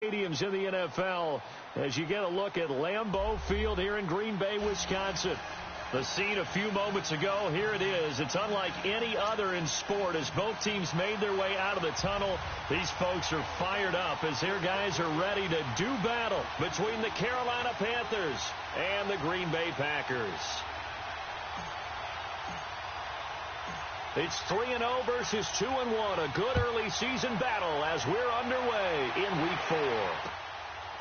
Stadiums in the NFL as you get a look at Lambeau Field here in Green Bay, Wisconsin. The scene a few moments ago, here it is. It's unlike any other in sport as both teams made their way out of the tunnel. These folks are fired up as their guys are ready to do battle between the Carolina Panthers and the Green Bay Packers. It's 3-0 versus 2-1, a good early season battle as we're underway in Week 4.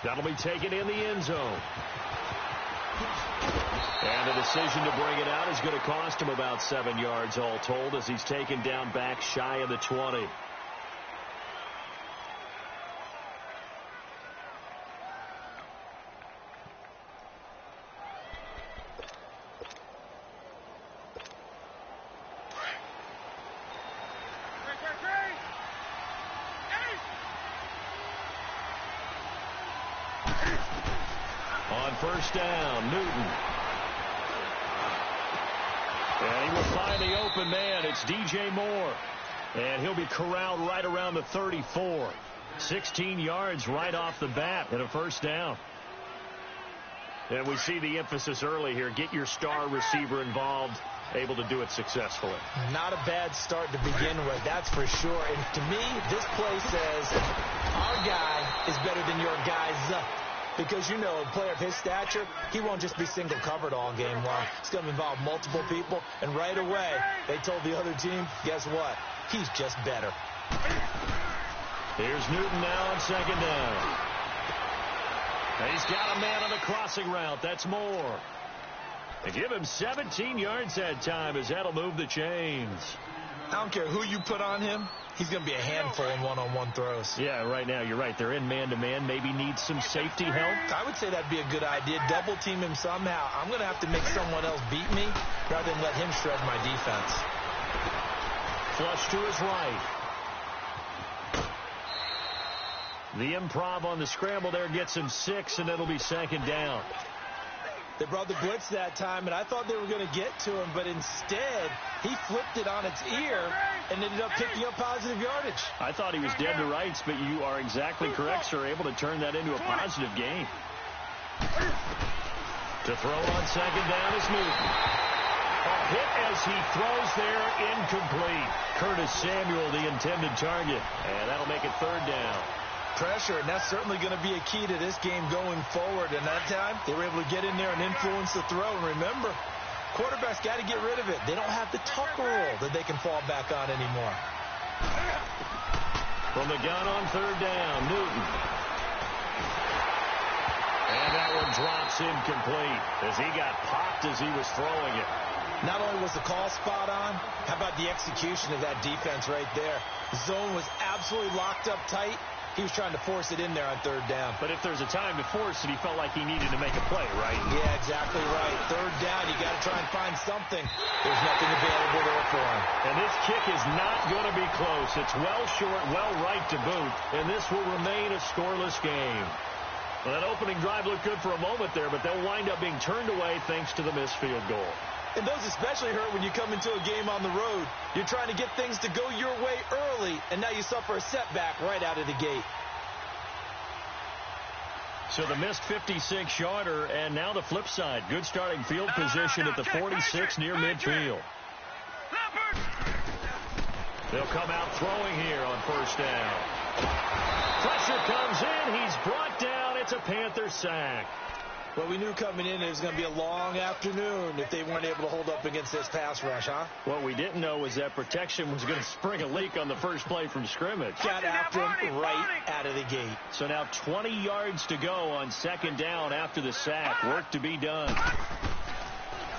That'll be taken in the end zone. And the decision to bring it out is going to cost him about 7 yards all told as he's taken down back shy of the 20. On first down, Newton. And he will find the open man. It's DJ Moore. And he'll be corralled right around the 34. 16 yards right off the bat and a first down. And we see the emphasis early here. Get your star receiver involved, able to do it successfully. Not a bad start to begin with, that's for sure. And to me, this play says our guy is better than your guy's. Because, you know, a player of his stature, he won't just be single covered all game long. It's going to involve multiple people. And right away, they told the other team, guess what? He's just better. Here's Newton now on second down. And he's got a man on the crossing route. That's Moore. They give him 17 yards that time as that'll move the chains. I don't care who you put on him. He's going to be a handful in one-on-one throws. Yeah, right now, you're right. They're in man-to-man. Maybe needs some safety help. I would say that'd be a good idea. Double team him somehow. I'm going to have to make someone else beat me rather than let him shred my defense. Flush to his right. The improv on the scramble there gets him 6, and it'll be second down. They brought the blitz that time, and I thought they were going to get to him, but instead, he flipped it on its ear and ended up picking up positive yardage. I thought he was dead to rights, but you are exactly correct, sir. Able to turn that into a positive gain. To throw on second down is Newton. A hit as he throws there, incomplete. Curtis Samuel, the intended target, and that'll make it third down. Pressure, and that's certainly going to be a key to this game going forward. And that time, they were able to get in there and influence the throw. And remember, quarterbacks got to get rid of it. They don't have the Tucker rule that they can fall back on anymore. From the gun on third down, Newton. And that one drops incomplete as he got popped as he was throwing it. Not only was the call spot on, how about the execution of that defense right there? The zone was absolutely locked up tight. He was trying to force it in there on third down. But if there's a time to force it, he felt like he needed to make a play, right? Yeah, exactly right. Third down, you got to try and find something. There's nothing available there for him. And this kick is not going to be close. It's well short, well right to boot. And this will remain a scoreless game. Well, that opening drive looked good for a moment there, but they'll wind up being turned away thanks to the missed field goal. And those especially hurt when you come into a game on the road. You're trying to get things to go your way early, and now you suffer a setback right out of the gate. So the missed 56-yarder, and now the flip side. Good starting field position at the 46 near midfield. They'll come out throwing here on first down. Pressure comes in. He's brought down. It's a Panther sack. Well, we knew coming in it was going to be a long afternoon if they weren't able to hold up against this pass rush, huh? What we didn't know was that protection was going to spring a leak on the first play from scrimmage. Got after him right out of the gate. So now 20 yards to go on second down after the sack. Work to be done.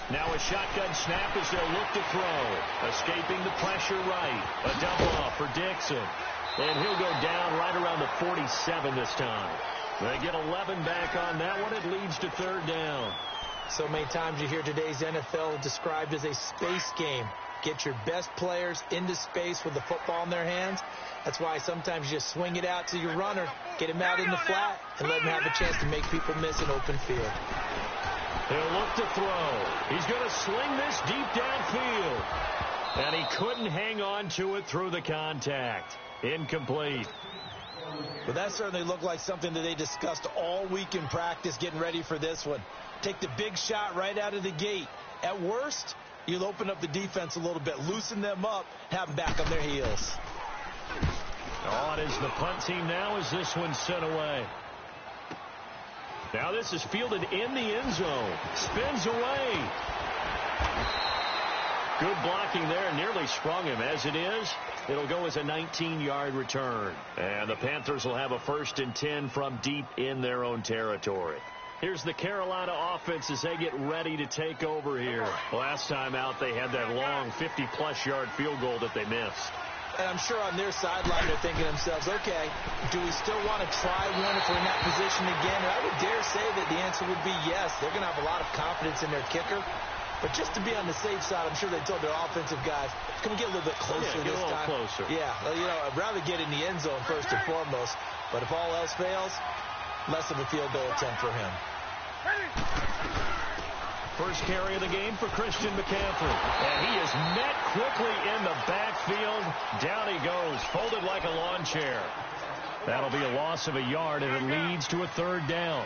Now a shotgun snap as they'll look to throw. Escaping the pressure right. A double off for Dixon. And he'll go down right around the 47 this time. They get 11 back on that one. It leads to third down. So many times you hear today's NFL described as a space game. Get your best players into space with the football in their hands. That's why sometimes you just swing it out to your runner, get him out in the flat, and let him have a chance to make people miss an open field. He'll look to throw. He's going to sling this deep downfield. And he couldn't hang on to it through the contact. Incomplete. Well, that certainly looked like something that they discussed all week in practice getting ready for this one. Take the big shot right out of the gate. At worst, you'll open up the defense a little bit, loosen them up, have them back on their heels. On is the punt team now as this one's sent away. Now this is fielded in the end zone. Spins away. Good blocking there. Nearly sprung him. As it is, it'll go as a 19-yard return. And the Panthers will have a 1st and 10 from deep in their own territory. Here's the Carolina offense as they get ready to take over here. Last time out, they had that long 50-plus yard field goal that they missed. And I'm sure on their sideline they're thinking to themselves, okay, do we still want to try one if we're in that position again? And I would dare say that the answer would be yes. They're going to have a lot of confidence in their kicker. But just to be on the safe side, I'm sure they told their offensive guys, can we get a little bit closer this time? Closer. Yeah, well, you know, I'd rather get in the end zone first and foremost. But if all else fails, less of a field goal attempt for him. First carry of the game for Christian McCaffrey. And he is met quickly in the backfield. Down he goes, folded like a lawn chair. That'll be a loss of a yard, and it leads to a 3rd down.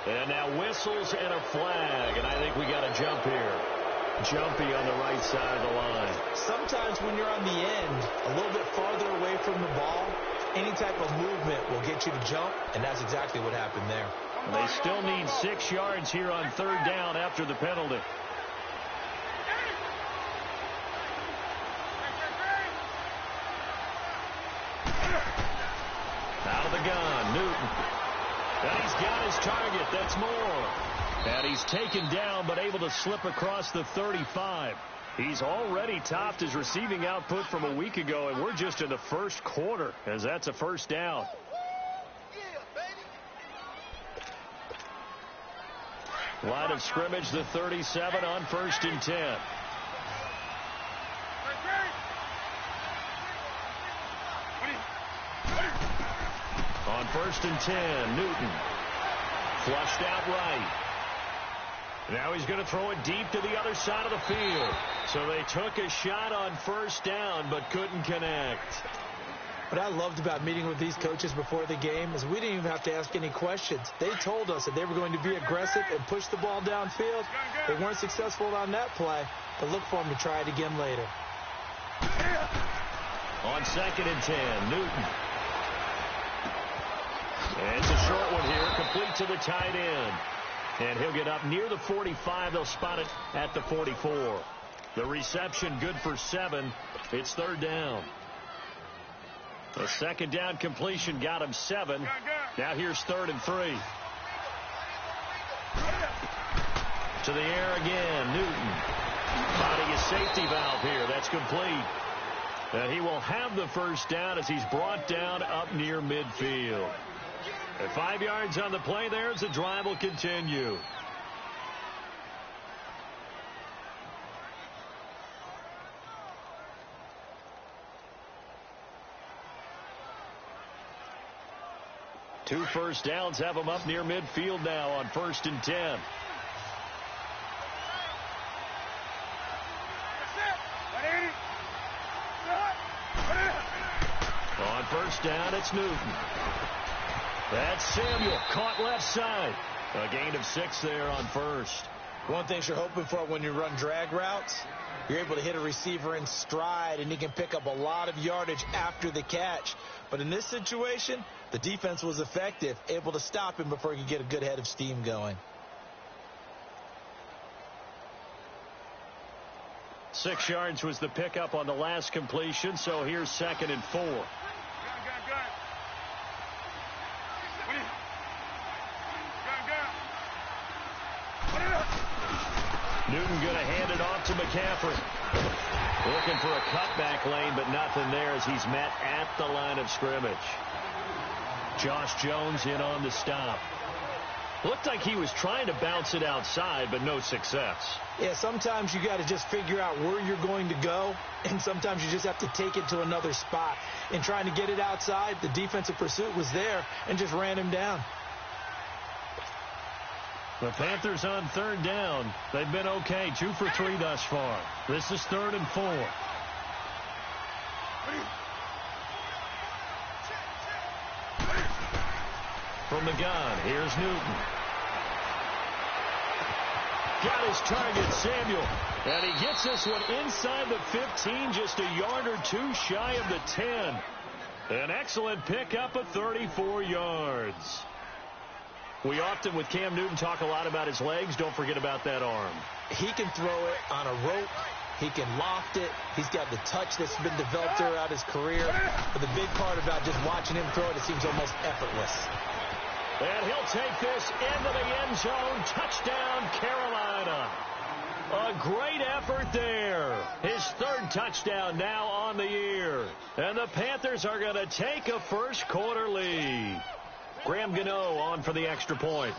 And now whistles and a flag, and I think we got a jump here. Jumpy on the right side of the line. Sometimes when you're on the end, a little bit farther away from the ball, any type of movement will get you to jump, and that's exactly what happened there. They still need 6 yards here on 3rd down after the penalty. Out of the gun, Newton. And he's got his target. That's more. And he's taken down but able to slip across the 35. He's already topped his receiving output from a week ago, and we're just in the 1st quarter as that's a 1st down. Line of scrimmage, the 37 on 1st and 10. On 1st and 10, Newton. Flushed out right. Now he's going to throw it deep to the other side of the field. So they took a shot on 1st down but couldn't connect. What I loved about meeting with these coaches before the game is we didn't even have to ask any questions. They told us that they were going to be aggressive and push the ball downfield. They weren't successful on that play, but look for them to try it again later. On 2nd and 10, Newton. And it's a short one here, complete to the tight end. And he'll get up near the 45. They'll spot it at the 44. The reception good for 7. It's 3rd down. The 2nd down completion got him 7. Now here's 3rd and 3. To the air again, Newton. Finding his safety valve here. That's complete. And he will have the 1st down as he's brought down up near midfield. At 5 yards on the play there as the drive will continue. Two 1st downs have them up near midfield now on 1st and 10. On 1st down, it's Newton. That's Samuel, caught left side. A gain of 6 there on 1st. One thing you're hoping for when you run drag routes, you're able to hit a receiver in stride, and he can pick up a lot of yardage after the catch. But in this situation, the defense was effective, able to stop him before he could get a good head of steam going. 6 yards was the pickup on the last completion, so here's 2nd and 4. Newton going to hand it off to McCaffrey. Looking for a cutback lane, but nothing there as he's met at the line of scrimmage. Josh Jones in on the stop. Looked like he was trying to bounce it outside, but no success. Yeah, sometimes you got to just figure out where you're going to go, and sometimes you just have to take it to another spot. In trying to get it outside, the defensive pursuit was there and just ran him down. The Panthers on third down. They've been okay, 2 for 3 thus far. This is 3rd and 4. From the gun, here's Newton. Got his target, Samuel. And he gets this one inside the 15, just a yard or two shy of the 10. An excellent pickup of 34 yards. We often, with Cam Newton, talk a lot about his legs. Don't forget about that arm. He can throw it on a rope. He can loft it. He's got the touch that's been developed throughout his career. But the big part about just watching him throw it, it seems almost effortless. And he'll take this into the end zone. Touchdown, Carolina. A great effort there. His 3rd touchdown now on the year. And the Panthers are going to take a first quarter lead. Graham Gano on for the extra point.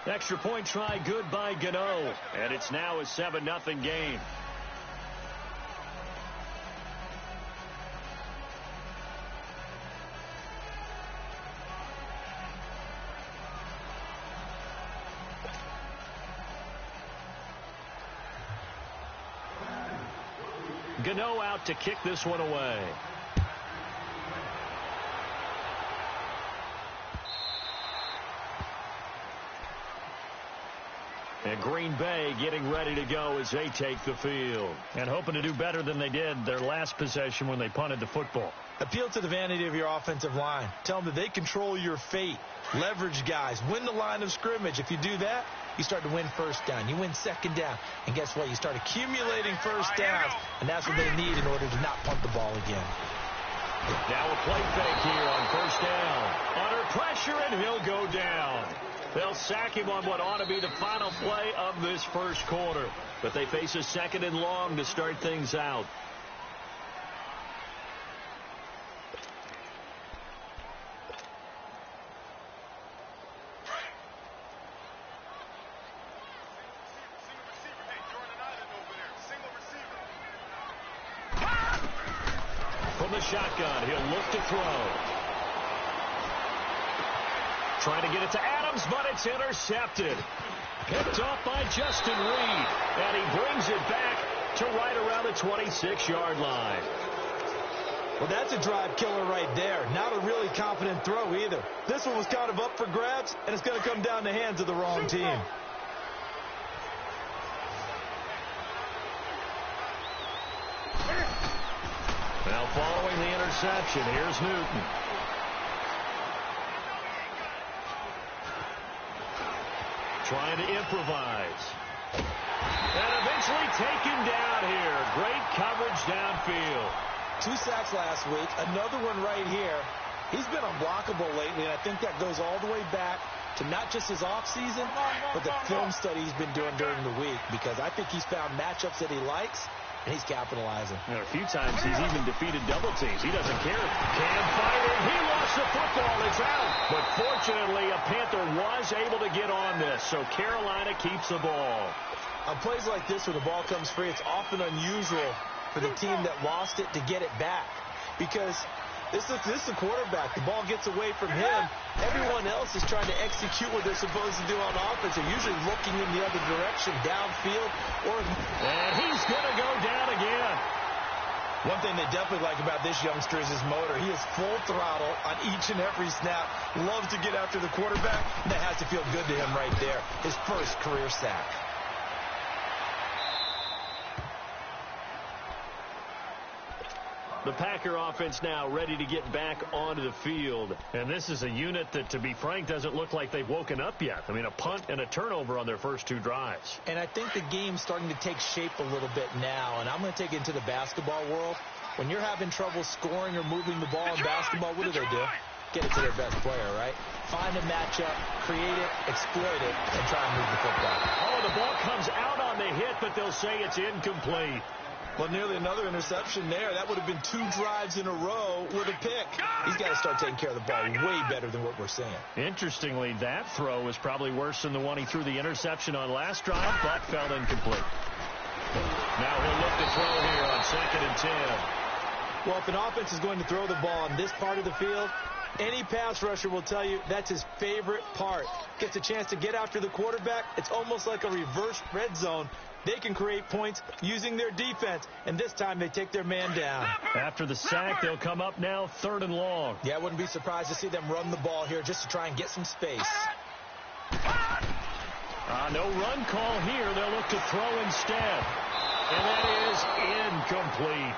Extra point try good by Gano. And it's now a 7-0 game. Gano out to kick this one away. And Green Bay getting ready to go as they take the field. And hoping to do better than they did their last possession when they punted the football. Appeal to the vanity of your offensive line. Tell them that they control your fate. Leverage guys. Win the line of scrimmage. If you do that, you start to win first down. You win second down. And guess what? You start accumulating first downs. And that's what they need in order to not punt the ball again. Now a play fake here on first down. Under pressure, and he'll go down. They'll sack him on what ought to be the final play of this first quarter. But they face a 2nd and long to start things out. From the shotgun, he'll look to throw. Trying to get it to Adams, but it's intercepted. Picked off by Justin Reed. And he brings it back to right around the 26-yard line. Well, that's a drive killer right there. Not a really confident throw either. This one was kind of up for grabs, and it's going to come down the hands of the wrong team. Now following the interception, here's Newton. Trying to improvise. And eventually taken down here. Great coverage downfield. 2 sacks last week. Another one right here. He's been unblockable lately, and I think that goes all the way back to not just his offseason, but the film study he's been doing during the week, because I think he's found matchups that he likes, and he's capitalizing. And a few times he's even defeated double teams. He doesn't care. Cam firing. He lost the football. It's out. But fortunately, a Panther was able to get on this, so Carolina keeps the ball. On plays like this, when the ball comes free, it's often unusual for the team that lost it to get it back, because this is the quarterback. The ball gets away from him. Everyone else is trying to execute what they're supposed to do on offense. They're usually looking in the other direction, downfield. And he's going to go down again. One thing they definitely like about this youngster is his motor. He is full throttle on each and every snap. Loves to get after the quarterback. And that has to feel good to him right there. His first career sack. The Packer offense now ready to get back onto the field. And this is a unit that, to be frank, doesn't look like they've woken up yet. I mean, a punt and a turnover on their first 2 drives. And I think the game's starting to take shape a little bit now. And I'm going to take it into the basketball world. When you're having trouble scoring or moving the ball in basketball, what do? Get it to their best player, right? Find a matchup, create it, exploit it, and try and move the football. Oh, the ball comes out on the hit, but they'll say it's incomplete. Well, nearly another interception there. That would have been 2 drives in a row with a pick. He's got to start taking care of the ball way better than what we're seeing. Interestingly, that throw was probably worse than the one he threw the interception on last drive, but fell incomplete. Now he'll look to throw here on 2nd and 10. Well, if an offense is going to throw the ball on this part of the field, Any pass rusher will tell you that's his favorite part. Gets a chance to get after the quarterback. It's almost like a reverse red zone. They can create points using their defense, and this time they take their man down. After the sack, they'll come up now 3rd and long. Yeah, I wouldn't be surprised to see them run the ball here just to try and get some space. No run call here. They'll look to throw instead. And that is incomplete.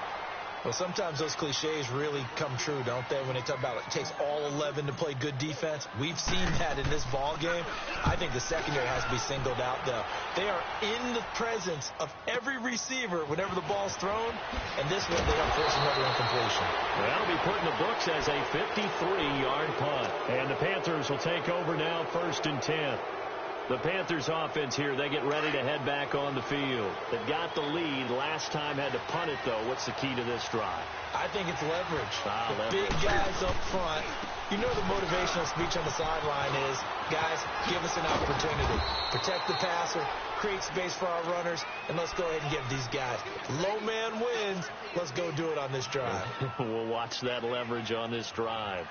Well, sometimes those cliches really come true, don't they, when they talk about it takes all 11 to play good defense? We've seen that in this ball game. I think the secondary has to be singled out, though. They are in the presence of every receiver whenever the ball's thrown, and this one they don't force another incompletion. That'll be put in the books as a 53-yard punt. And the Panthers will take over now 1st and 10. The Panthers offense here, they get ready to head back on the field. They got the lead last time, had to punt it, though. What's the key to this drive? I think it's leverage. Leverage. Big guys up front. You know the motivational speech on the sideline is, guys, give us an opportunity. Protect the passer, create space for our runners, and let's go ahead and give these guys. Low man wins. Let's go do it on this drive. We'll watch that leverage on this drive.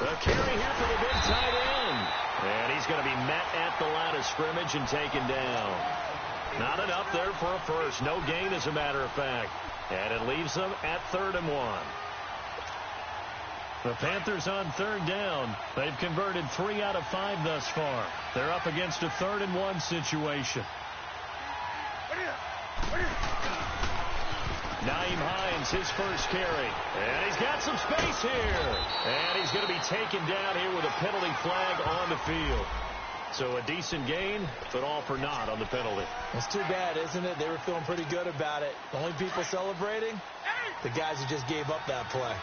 A carry here for the big tight end. And he's going to be met at the line of scrimmage and taken down. Not enough there for a first. No gain, as a matter of fact. And it leaves them at 3rd and 1. The Panthers on 3rd down. They've converted 3 out of 5 thus far. They're up against a 3rd and 1 situation. Nyheim Hines, his first carry. And he's got some space here. And he's going to be taken down here with a penalty flag on the field. So a decent gain, but all for naught on the penalty. It's too bad, isn't it? They were feeling pretty good about it. The only people celebrating, the guys who just gave up that play.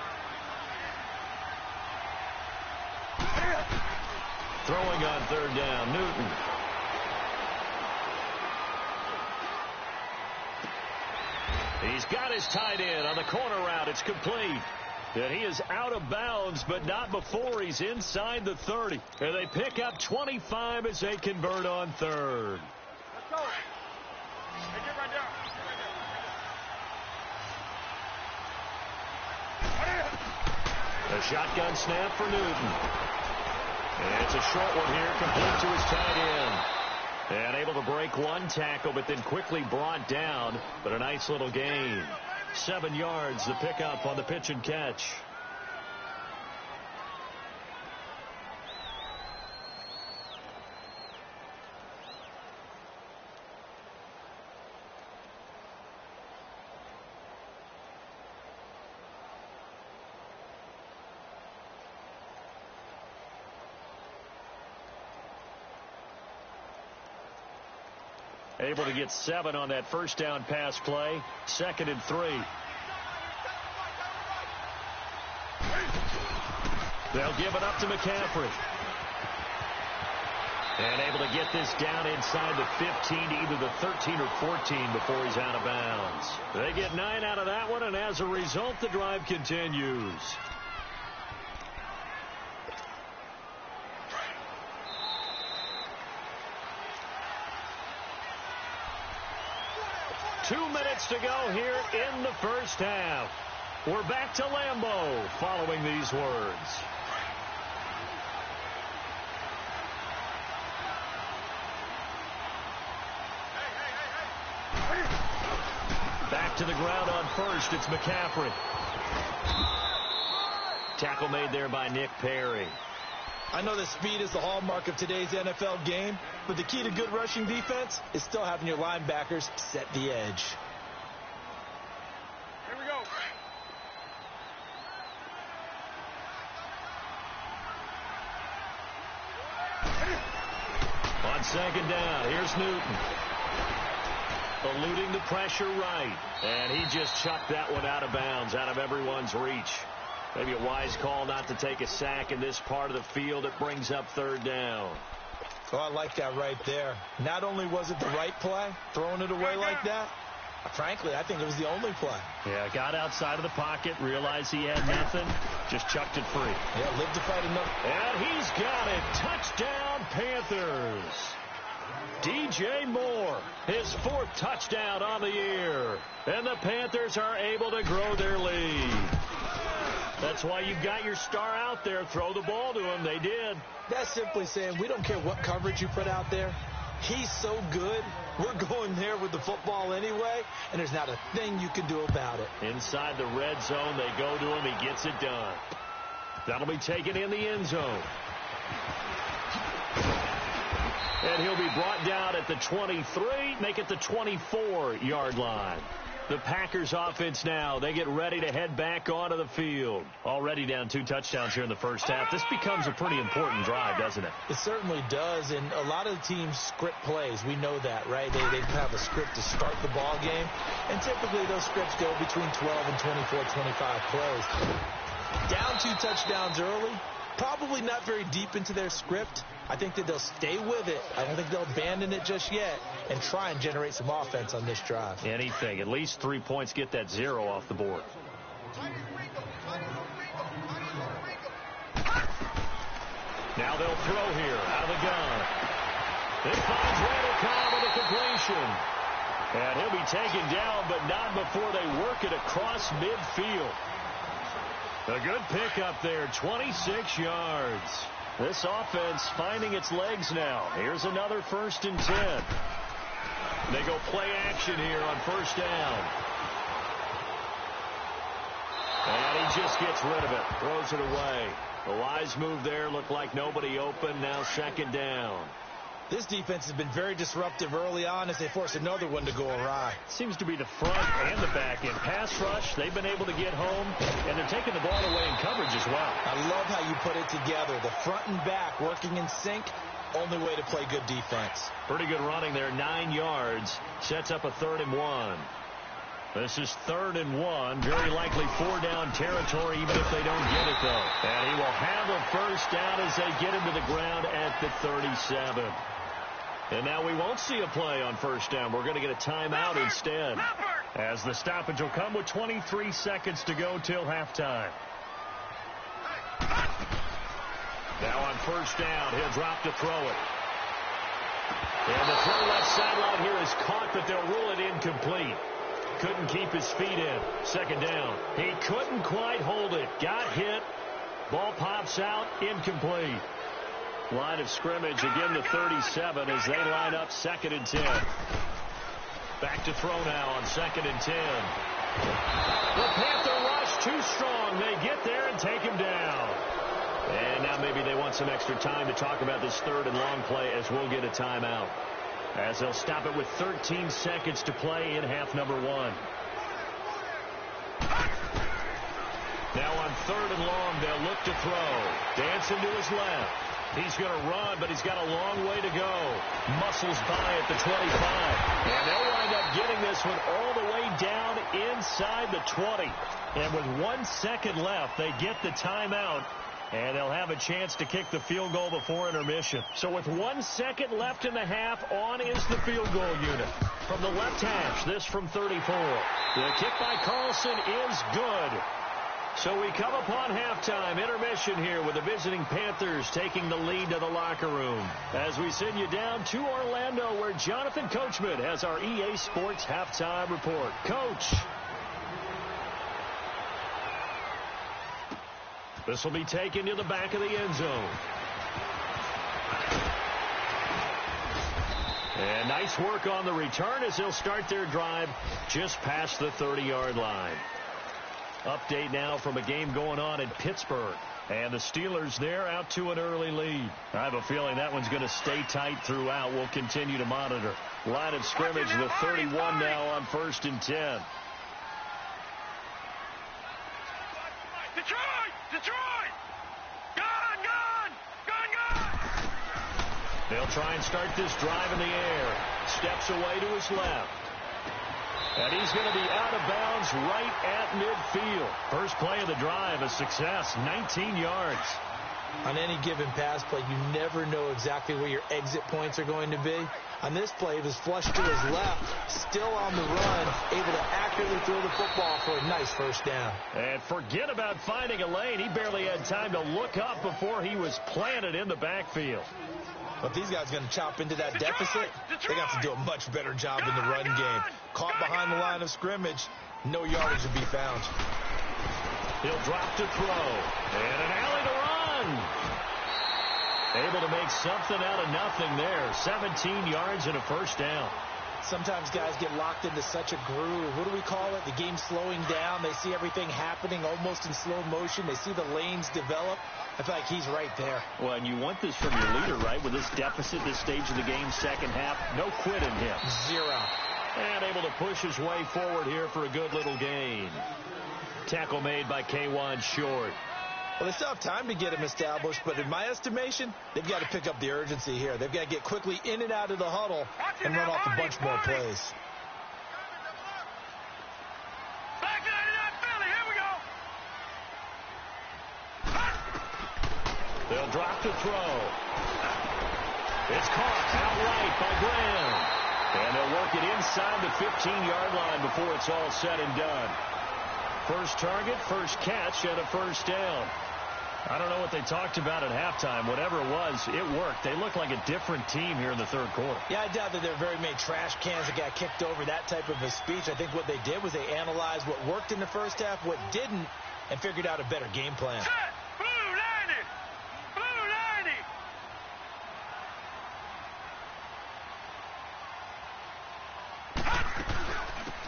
Throwing on 3rd down, Newton. He's got his tight end on the corner route. It's complete. And he is out of bounds, but not before he's inside the 30. And they pick up 25 as they convert on 3rd. Let's go. Hey, get right down. A shotgun snap for Newton. And it's a short one here, complete to his tight end. And able to break one tackle, but then quickly brought down. But a nice little gain. 7 yards, the pickup on the pitch and catch. Able to get 7 on that first down pass play. 2nd and 3. They'll give it up to McCaffrey. And able to get this down inside the 15 to either the 13 or 14 before he's out of bounds. They get 9 out of that one, and as a result, the drive continues. Two minutes to go here in the first half. We're back to Lambeau following these words. Back to the ground on first. It's McCaffrey. Tackle made there by Nick Perry. I know that speed is the hallmark of today's NFL game, but the key to good rushing defense is still having your linebackers set the edge. Here we go. On 2nd down, here's Newton. Eluding the pressure right. And he just chucked that one out of bounds, out of everyone's reach. Maybe a wise call not to take a sack in this part of the field. It brings up 3rd down. Oh, I like that right there. Not only was it the right play, throwing it away like that, Frankly, I think it was the only play. Yeah, got outside of the pocket, realized he had nothing, just chucked it free. Yeah, lived to fight another. And he's got it. Touchdown, Panthers. DJ Moore, his 4th touchdown on the year. And the Panthers are able to grow their lead. That's why you've got your star out there. Throw the ball to him. They did. That's simply saying we don't care what coverage you put out there. He's so good, we're going there with the football anyway, and there's not a thing you can do about it. Inside the red zone, they go to him. He gets it done. That'll be taken in the end zone. And he'll be brought down at the 23, make it the 24-yard line. The Packers offense now, they get ready to head back onto the field. Already down 2 touchdowns here in the first half. This becomes a pretty important drive, doesn't it? It certainly does, and a lot of the teams script plays. We know that, right? They have a script to start the ball game, and typically those scripts go between 12 and 24, 25 plays. Down 2 touchdowns early, probably not very deep into their script. I think that they'll stay with it. I don't think they'll abandon it just yet and try and generate some offense on this drive. Anything. At least 3 points, get that 0 off the board. Now they'll throw here out of the gun. It finds Randall Cobb with a completion. And he'll be taken down, but not before they work it across midfield. A good pickup there, 26 yards. This offense finding its legs now. Here's another 1st and 10. They go play action here on 1st down. And he just gets rid of it, throws it away. The wise move there, looked like nobody open, now 2nd down. This defense has been very disruptive early on as they force another one to go awry. Seems to be the front and the back end. Pass rush, they've been able to get home, and they're taking the ball away in coverage as well. I love how you put it together. The front and back working in sync, only way to play good defense. Pretty good running there, 9 yards. Sets up a 3rd and 1. This is 3rd and 1. Very likely 4-down territory, even if they don't get it, though. And he will have a 1st down as they get him to the ground at the 37. And now we won't see a play on 1st down. We're going to get a timeout instead, as the stoppage will come with 23 seconds to go till halftime. Now on 1st down, he'll drop to throw it. And the throw left sideline here is caught, but they'll rule it incomplete. Couldn't keep his feet in. 2nd down. He couldn't quite hold it. Got hit. Ball pops out. Incomplete. Line of scrimmage, again the 37 as they line up 2nd and 10. Back to throw now on 2nd and 10. The Panther rush too strong. They get there and take him down. And now maybe they want some extra time to talk about this 3rd and long play as we'll get a timeout. As they'll stop it with 13 seconds to play in half number 1. Now on 3rd and long, they'll look to throw. Dancing to his left. He's going to run, but he's got a long way to go. Muscles by at the 25. And they'll wind up getting this one all the way down inside the 20. And with 1 second left, they get the timeout. And they'll have a chance to kick the field goal before intermission. So with 1 second left in the half, on is the field goal unit. From the left hash, this from 34. The kick by Carlson is good. So we come upon halftime, intermission here with the visiting Panthers taking the lead to the locker room. As we send you down to Orlando, where Jonathan Coachman has our EA Sports halftime report. Coach. This will be taken to the back of the end zone. And nice work on the return as they'll start their drive just past the 30-yard line. Update now from a game going on in Pittsburgh. And the Steelers there out to an early lead. I have a feeling that one's going to stay tight throughout. We'll continue to monitor. Line of scrimmage, the 31 now on 1st and 10. Detroit! Gun! They'll try and start this drive in the air. Steps away to his left. And he's going to be out of bounds right at midfield. First play of the drive, a success, 19 yards. On any given pass play, you never know exactly where your exit points are going to be. On this play, it was flushed to his left, still on the run, able to accurately throw the football for a nice first down. And forget about finding a lane. He barely had time to look up before he was planted in the backfield. But these guys are going to chop into that deficit. They got to do a much better job in the run game. Caught behind the line of scrimmage, no yardage to be found. He'll drop to throw. And an alley to run. Able to make something out of nothing there. 17 yards and a first down. Sometimes guys get locked into such a groove. What do we call it? The game's slowing down. They see everything happening almost in slow motion. They see the lanes develop. I feel like he's right there. Well, and you want this from your leader, right? With this deficit, this stage of the game, second half, no quit in him. Zero. And able to push his way forward here for a good little gain. Tackle made by K1 Short. Well, they still have time to get him established, but in my estimation, they've got to pick up the urgency here. They've got to get quickly in and out of the huddle and run off a bunch more plays. They'll drop to throw. It's caught outright by Graham. And they'll work it inside the 15-yard line before it's all said and done. First target, first catch, and a first down. I don't know what they talked about at halftime. Whatever it was, it worked. They look like a different team here in the third quarter. Yeah, I doubt that there are very many trash cans that got kicked over, that type of a speech. I think what they did was they analyzed what worked in the first half, what didn't, and figured out a better game plan.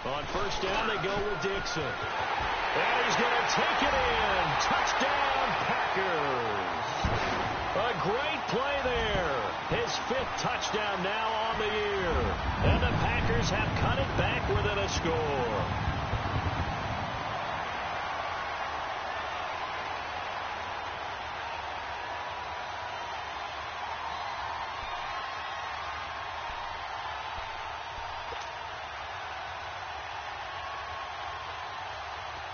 On first down, they go with Dixon. And he's going to take it in. Touchdown, Packers. A great play there. His 5th touchdown now on the year. And the Packers have cut it back within a score.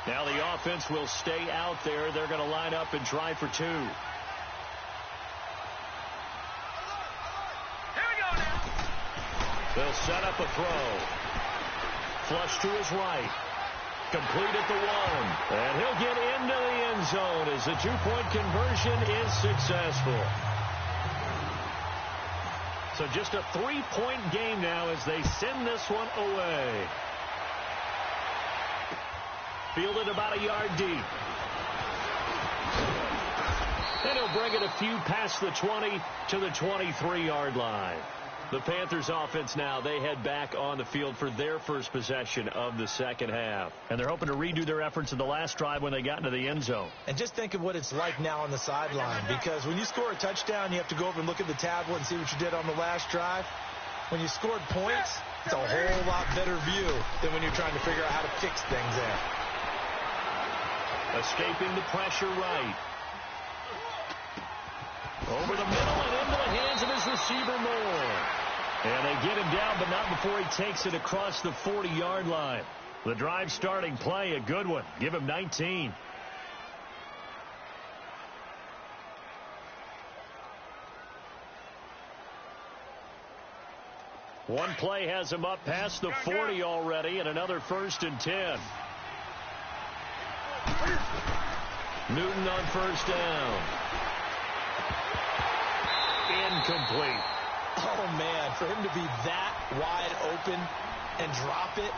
Now the offense will stay out there. They're going to line up and try for 2. Here we go now. They'll set up a throw. Flush to his right. Complete at the 1. And he'll get into the end zone as the 2-point conversion is successful. So just a 3-point game now as they send this one away. Fielded about a yard deep. And he'll bring it a few past the 20 to the 23-yard line. The Panthers offense now, they head back on the field for their first possession of the second half. And they're hoping to redo their efforts in the last drive when they got into the end zone. And just think of what it's like now on the sideline, because when you score a touchdown, you have to go over and look at the tablet and see what you did on the last drive. When you scored points, it's a whole lot better view than when you're trying to figure out how to fix things there. Escaping the pressure right. Over the middle and into the hands of his receiver Moore. And they get him down, but not before he takes it across the 40-yard line. The drive starting play, a good one. Give him 19. One play has him up past the 40 already, and another 1st and 10. Newton on first down. Incomplete. Oh, man, for him to be that wide open and drop it,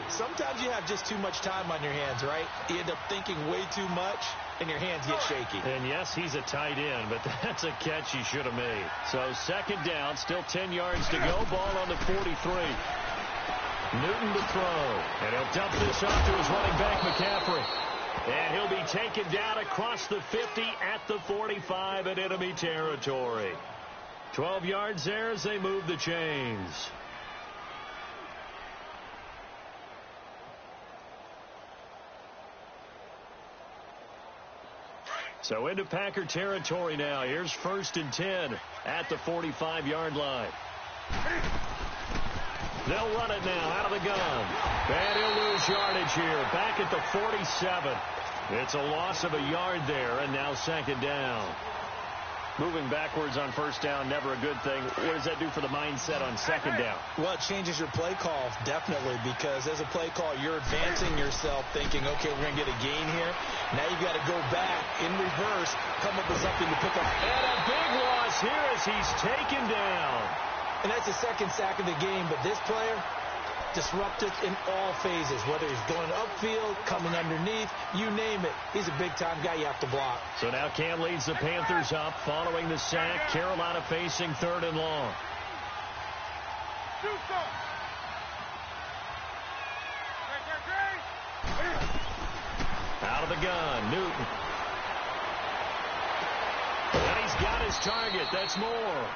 sometimes you have just too much time on your hands, right? You end up thinking way too much, and your hands get shaky. And, yes, he's a tight end, but that's a catch he should have made. So, second down, still 10 yards to go. Ball on the 43. Newton to throw. And he'll dump this off to his running back, McCaffrey. And he'll be taken down across the 50 at the 45 in enemy territory. 12 yards there as they move the chains. So into Packer territory now. Here's 1st and 10 at the 45-yard line. They'll run it now out of the gun. And he'll lose yardage here. Back at the 47. It's a loss of a yard there, and now second down. Moving backwards on first down, never a good thing. What does that do for the mindset on second down? Well, it changes your play call, definitely, because as a play call, you're advancing yourself thinking, okay, we're going to get a gain here. Now you got to go back in reverse, come up with something to pick up. And a big loss here as he's taken down. And that's the second sack of the game, but this player disruptive in all phases, whether he's going upfield, coming underneath, you name it. He's a big-time guy you have to block. So now Cam leads the Panthers up following the sack. Carolina facing 3rd and long. Out of the gun, Newton. And he's got his target. That's Moore.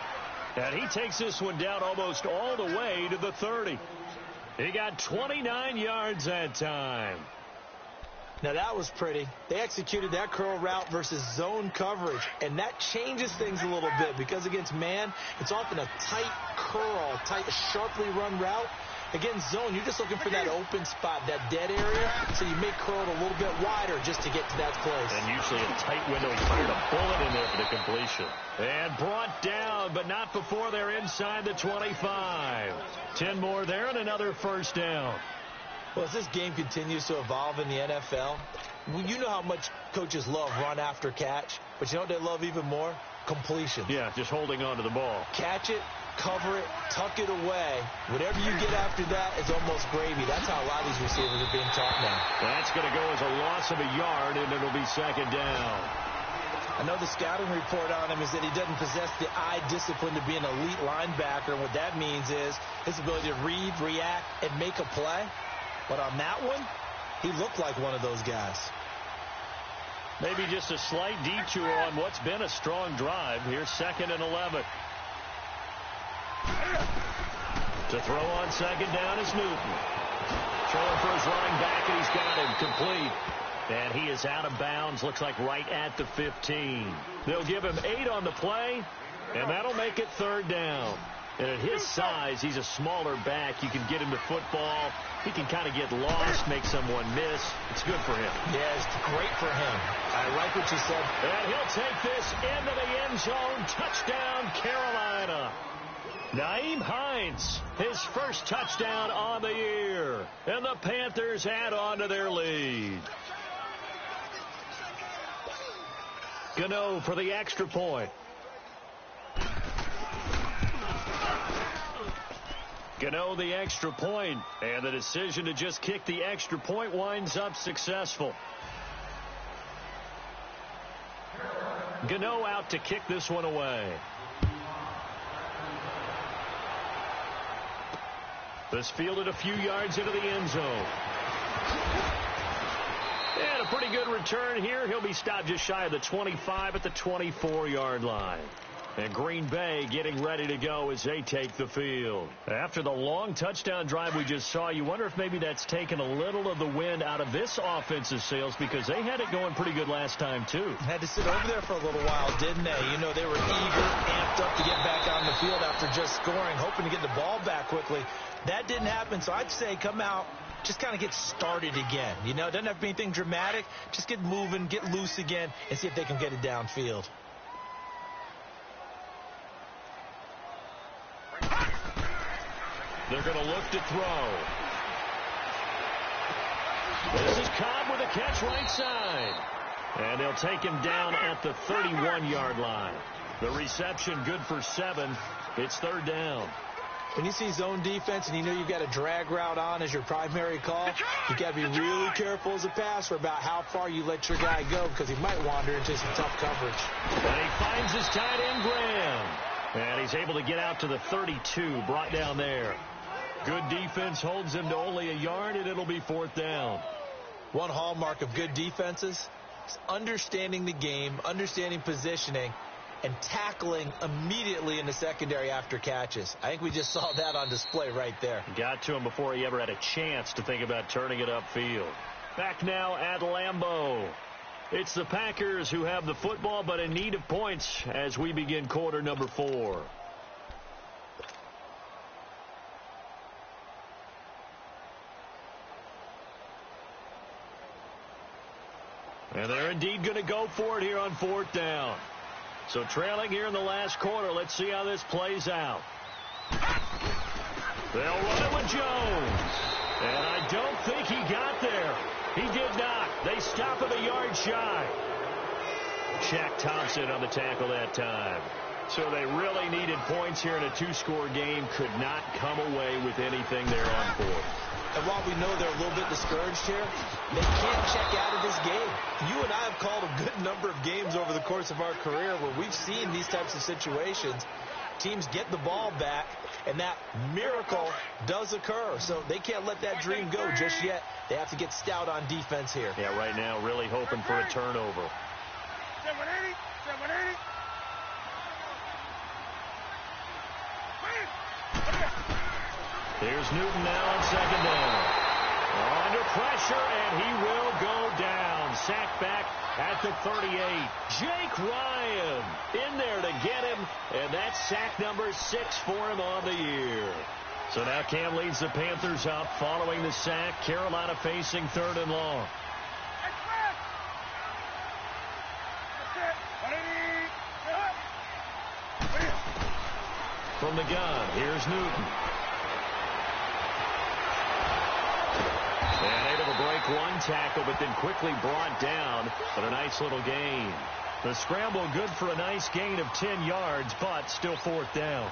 And he takes this one down almost all the way to the 30. He got 29 yards that time. Now, that was pretty. They executed that curl route versus zone coverage, and that changes things a little bit because against man, it's often a tight curl, sharply run route. Against zone, you're just looking for that open spot, that dead area, so you make curl a little bit wider just to get to that place. And usually a tight window. He fired a bullet in there for the completion. And brought down, but not before they're inside the 25. 10 more there and another first down. Well, as this game continues to evolve in the NFL, you know how much coaches love run after catch, but you know what they love even more? Completion. Yeah, just holding on to the ball. Catch it, cover it, tuck it away. Whatever you get after that is almost gravy. That's how a lot of these receivers are being taught now. That's going to go as a loss of a yard, and it'll be second down. I know the scouting report on him is that he doesn't possess the eye discipline to be an elite linebacker, and what that means is his ability to read, react, and make a play. But on that one, he looked like one of those guys. Maybe just a slight detour on what's been a strong drive. Here's 2nd and 11. To throw on second down is Newton. Throwing for his running back, and he's got him complete. And he is out of bounds, looks like right at the 15. They'll give him 8 on the play, and that'll make it 3rd down. And at his size, he's a smaller back. You can get him to football. He can kind of get lost, make someone miss. It's good for him. Yeah, it's great for him. I like what you said. And he'll take this into the end zone. Touchdown, Carolina. Nyheim Hines, his first touchdown on the year. And the Panthers add on to their lead. Gano for the extra point. Gano the extra point, and the decision to just kick the extra point winds up successful. Gano out to kick this one away. This fielded a few yards into the end zone. And a pretty good return here. He'll be stopped just shy of the 25 at the 24-yard line. And Green Bay getting ready to go as they take the field. After the long touchdown drive we just saw, you wonder if maybe that's taken a little of the wind out of this offensive sails because they had it going pretty good last time, too. Had to sit over there for a little while, didn't they? You know, they were eager, amped up to get back on the field after just scoring, hoping to get the ball back quickly. That didn't happen, so I'd say come out, just kind of get started again. You know, it doesn't have to be anything dramatic. Just get moving, get loose again, and see if they can get it downfield. They're going to look to throw. This is Cobb with a catch right side. And they'll take him down at the 31-yard line. The reception good for 7. It's 3rd down. When you see zone defense and you know you've got a drag route on as your primary call, you got to be really careful as a passer about how far you let your guy go because he might wander into some tough coverage. And he finds his tight end, Graham. And he's able to get out to the 32, brought down there. Good defense holds him to only a yard, and it'll be 4th down. One hallmark of good defenses is understanding the game, understanding positioning, and tackling immediately in the secondary after catches. I think we just saw that on display right there. Got to him before he ever had a chance to think about turning it upfield. Back now at Lambeau. It's the Packers who have the football, but in need of points as we begin quarter number 4. And they're indeed going to go for it here on 4th down. So trailing here in the last quarter. Let's see how this plays out. They'll run it with Jones. And I don't think he got there. He did not. They stop him a yard shy. Shaq Thompson on the tackle that time. So they really needed points here in a 2-score game. Could not come away with anything there on 4th. And while we know they're a little bit discouraged here, they can't check out of this game. You and I have called a good number of games over the course of our career where we've seen these types of situations. Teams get the ball back, and that miracle does occur. So they can't let that dream go just yet. They have to get stout on defense here. Yeah, right now really hoping for a turnover. 780, 780. Here's Newton now on 2nd down. Under pressure, and he will go down. Sacked back at the 38. Jake Ryan in there to get him, and that's sack number 6 for him on the year. So now Cam leads the Panthers up following the sack. Carolina facing 3rd and long. From the gun, here's Newton. And able to break one tackle, but then quickly brought down. But a nice little gain. The scramble good for a nice gain of 10 yards, but still 4th down.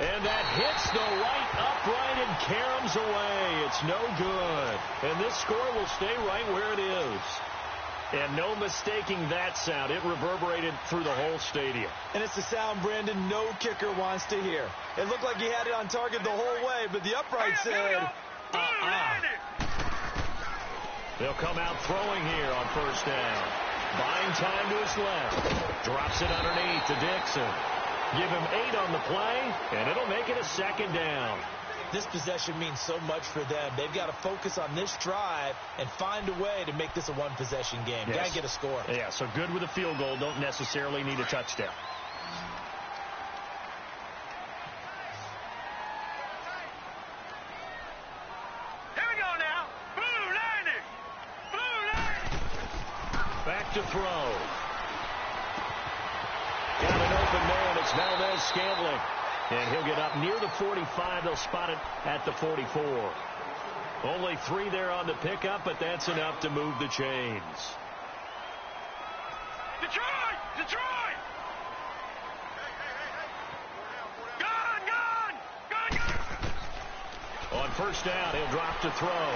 And that hits the right upright and caroms away. It's no good. And this score will stay right where it is. And no mistaking that sound. It reverberated through the whole stadium. And it's the sound, Brandon, no kicker wants to hear. It looked like he had it on target the whole way, but the upright said, They'll come out throwing here on 1st down. Buying time to his left. Drops it underneath to Dixon. Give him 8 on the play, and it'll make it a 2nd down. This possession means so much for them. They've got to focus on this drive and find a way to make this a one-possession game. Yes. Got to get a score. Yeah, so good with a field goal. Don't necessarily need a touchdown. Here we go now. Blue 90. Blue 90. Back to throw. Got an open man. It's Valdez-Scantling. And he'll get up near the 45. They'll spot it at the 44. Only 3 there on the pickup, but that's enough to move the chains. Detroit! Detroit! Gun! Gun! Gun! Gun! On 1st down, he'll drop to throw.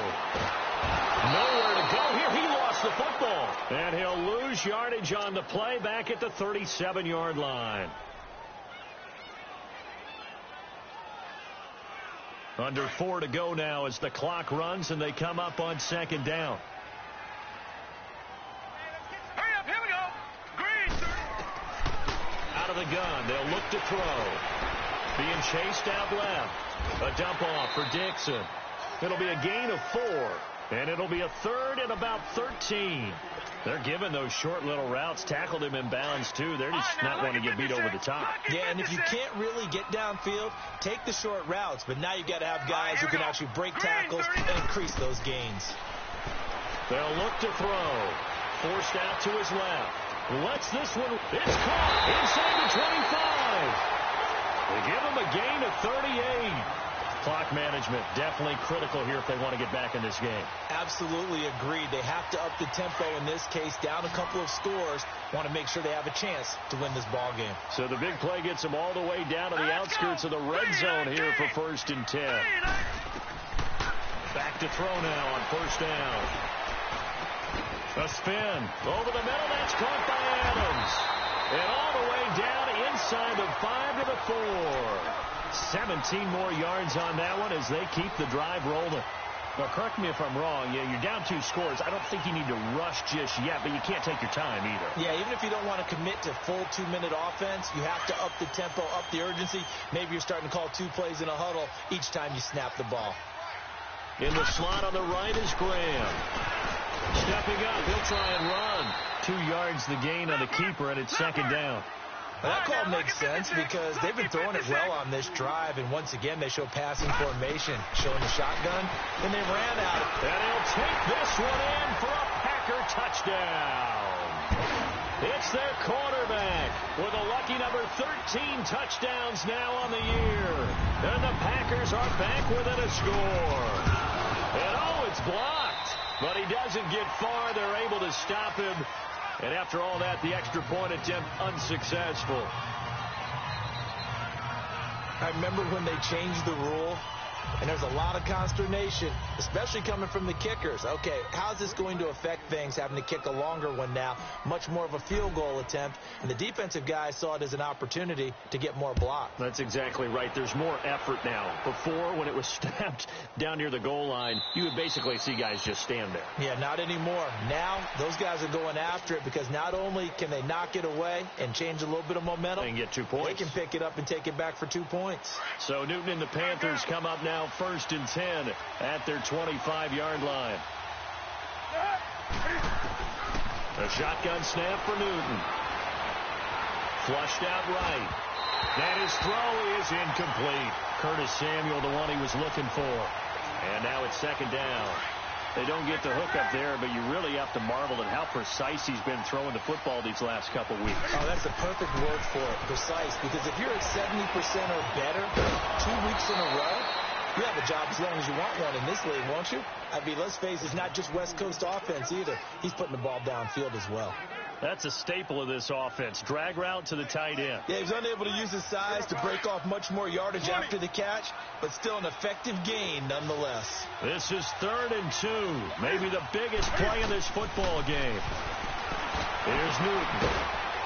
Nowhere to go here. He lost the football. And he'll lose yardage on the play back at the 37-yard line. Under 4 to go now as the clock runs and they come up on 2nd down. Hurry up, here we go. Green. Out of the gun, they'll look to throw. Being chased out left. A dump off for Dixon. It'll be a gain of 4. And it'll be a 3rd and about 13. They're giving those short little routes. Tackled him in bounds, too. They're just not wanting to get beat over the top. Yeah, and if you can't really get downfield, take the short routes. But now you've got to have guys who can actually break tackles and increase those gains. They'll look to throw. Forced out to his left. Lets this one. It's caught inside the 25. They give him a gain of 38. Clock management definitely critical here if they want to get back in this game. Absolutely agreed. They have to up the tempo in this case, down a couple of scores. Want to make sure they have a chance to win this ball game. So the big play gets them all the way down to the outskirts of the red zone here for 1st and 10. Back to throw now on 1st down. A spin over the middle. That's caught by Adams. And all the way down inside the 5 to the 4. 17 more yards on that one as they keep the drive rolling. Now, correct me if I'm wrong. Yeah, you're down 2 scores. I don't think you need to rush just yet, but you can't take your time either. Yeah, even if you don't want to commit to full 2-minute offense, you have to up the tempo, up the urgency. Maybe you're starting to call 2 plays in a huddle each time you snap the ball. In the slot on the right is Graham. Stepping up, he'll try and run. 2 yards the gain on the keeper, and it's 2nd down. Well, that call makes sense because they've been throwing it well on this drive, and once again they show passing formation, showing the shotgun, and they ran out. And he'll take this one in for a Packer touchdown. It's their quarterback with a lucky number 13 touchdowns now on the year. And the Packers are back within a score. And oh, it's blocked. But he doesn't get far. They're able to stop him. And after all that, the extra point attempt unsuccessful. I remember when they changed the rule, and there's a lot of consternation, especially coming from the kickers. Okay, how's this going to affect things, having to kick a longer one now, much more of a field goal attempt, and the defensive guys saw it as an opportunity to get more blocks. That's exactly right. There's more effort now. Before, when it was snapped down near the goal line, you would basically see guys just stand there. Yeah, not anymore. Now, those guys are going after it because not only can they knock it away and change a little bit of momentum, and get 2 points. They can pick it up and take it back for 2 points. So Newton and the Panthers come up now 1st and 10 at their 25-yard line. A shotgun snap for Newton. Flushed out right. And his throw is incomplete. Curtis Samuel, the one he was looking for. And now it's 2nd down. They don't get the hook up there, but you really have to marvel at how precise he's been throwing the football these last couple weeks. Oh, that's a perfect word for it, precise, because if you're at 70% or better 2 weeks in a row, you have a job as long as you want one in this league, won't you? I mean, let's face it, it's not just West Coast offense either. He's putting the ball downfield as well. That's a staple of this offense. Drag route to the tight end. Yeah, he's unable to use his size to break off much more yardage after the catch, but still an effective gain nonetheless. This is 3rd and 2. Maybe the biggest play in this football game. Here's Newton.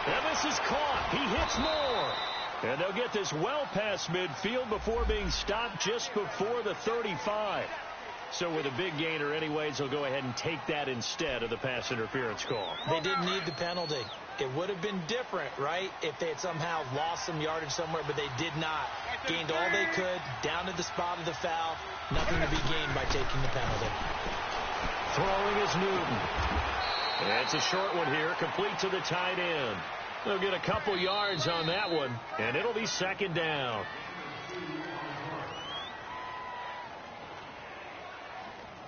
And this is caught. He hits more. And they'll get this well past midfield before being stopped just before the 35. So with a big gainer anyways, they'll go ahead and take that instead of the pass interference call. They didn't need the penalty. It would have been different, right, if they had somehow lost some yardage somewhere, but they did not. Gained all they could, down to the spot of the foul. Nothing to be gained by taking the penalty. Throwing is Newton. And it's a short one here, complete to the tight end. They'll get a couple yards on that one, and it'll be 2nd down.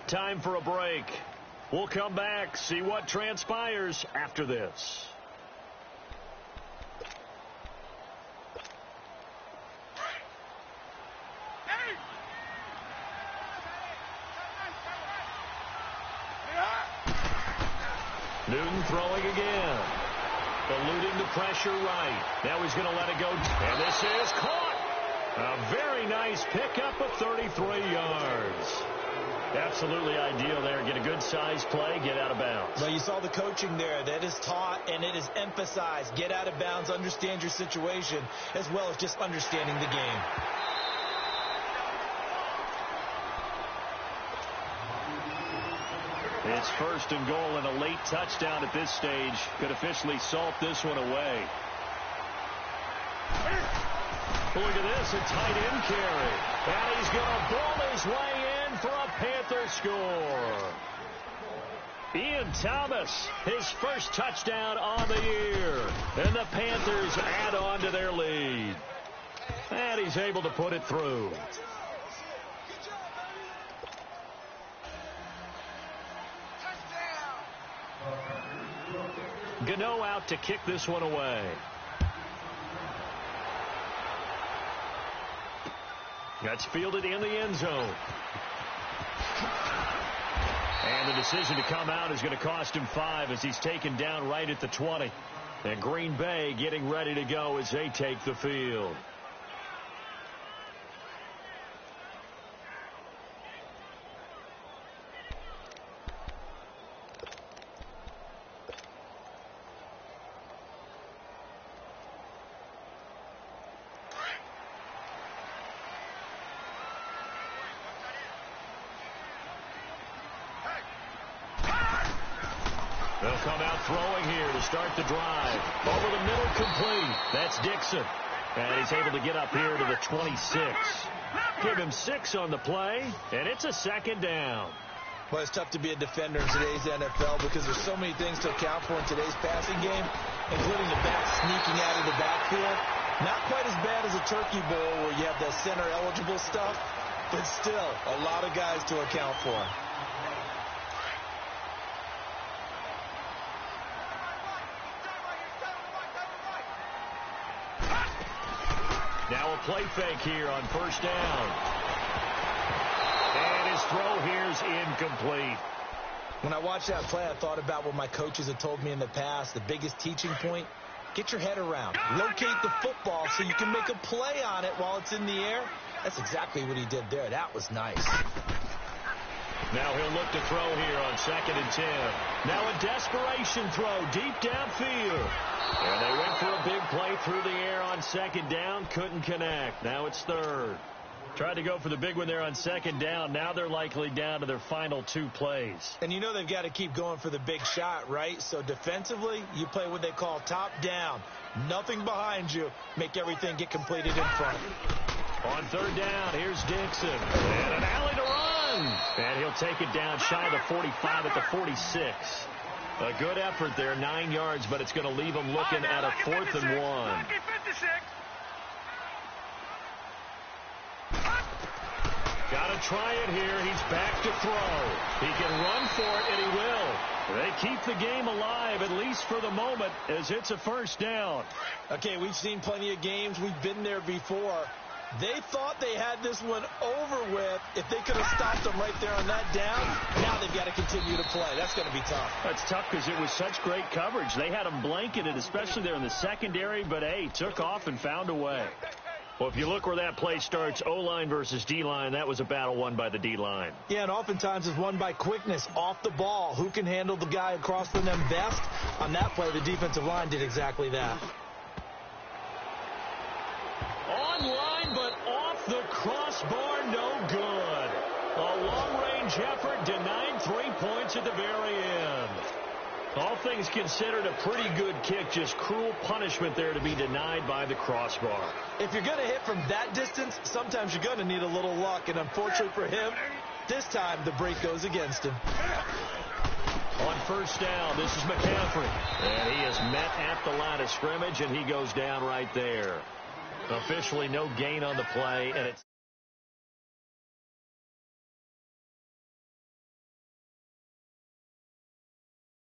Time for a break. We'll come back, see what transpires after this. Newton throwing again. Eluding the pressure right. Now he's going to let it go. And this is caught. A very nice pickup of 33 yards. Absolutely ideal there. Get a good size play, get out of bounds. Well, you saw the coaching there. That is taught and it is emphasized. Get out of bounds, understand your situation, as well as just understanding the game. It's 1st and goal, and a late touchdown at this stage could officially salt this one away. Look at this, a tight end carry. And he's going to ball his way in for a Panther score. Ian Thomas, his first touchdown on the year. And the Panthers add on to their lead. And he's able to put it through. Gano out to kick this one away. That's fielded in the end zone. And the decision to come out is going to cost him 5 as he's taken down right at the 20. And Green Bay getting ready to go as they take the field. They'll come out throwing here to start the drive. Over the middle, complete. That's Dixon. And he's able to get up here to the 26. Give him 6 on the play, and it's a 2nd down. Well, it's tough to be a defender in today's NFL because there's so many things to account for in today's passing game, including the back sneaking out of the backfield. Not quite as bad as a turkey bowl where you have the center-eligible stuff, but still a lot of guys to account for. Now a play fake here on first down. And his throw here's incomplete. When I watched that play, I thought about what my coaches had told me in the past. The biggest teaching point, get your head around. Locate the football so you can make a play on it while it's in the air. That's exactly what he did there. That was nice. Now he'll look to throw here on 2nd and 10. Now a desperation throw deep downfield. And they went for a big play through the air on 2nd down. Couldn't connect. Now it's 3rd. Tried to go for the big one there on 2nd down. Now they're likely down to their final 2 plays. And you know they've got to keep going for the big shot, right? So defensively, you play what they call top down. Nothing behind you. Make everything get completed in front. On 3rd down, here's Dixon. And an alley to run. And he'll take it down shy of the 45 at the 46. A good effort there, 9 yards, but it's going to leave him looking at a 4th and 1. Got to try it here. He's back to throw. He can run for it, and he will. They keep the game alive, at least for the moment, as it's a 1st down. Okay, we've seen plenty of games. We've been there before. They thought they had this one over with. If they could have stopped them right there on that down, now they've got to continue to play. That's going to be tough. That's tough because it was such great coverage. They had them blanketed, especially there in the secondary, but, hey, took off and found a way. Well, if you look where that play starts, O-line versus D-line, that was a battle won by the D-line. Yeah, and oftentimes it's won by quickness off the ball. Who can handle the guy across from them best? On that play, the defensive line did exactly that. Online, but off the crossbar, no good. A long-range effort denied 3 points at the very end. All things considered, a pretty good kick, just cruel punishment there to be denied by the crossbar. If you're going to hit from that distance, sometimes you're going to need a little luck, and unfortunately for him, this time the break goes against him. On 1st down, this is McCaffrey. And he is met at the line of scrimmage, and he goes down right there. Officially no gain on the play, and it's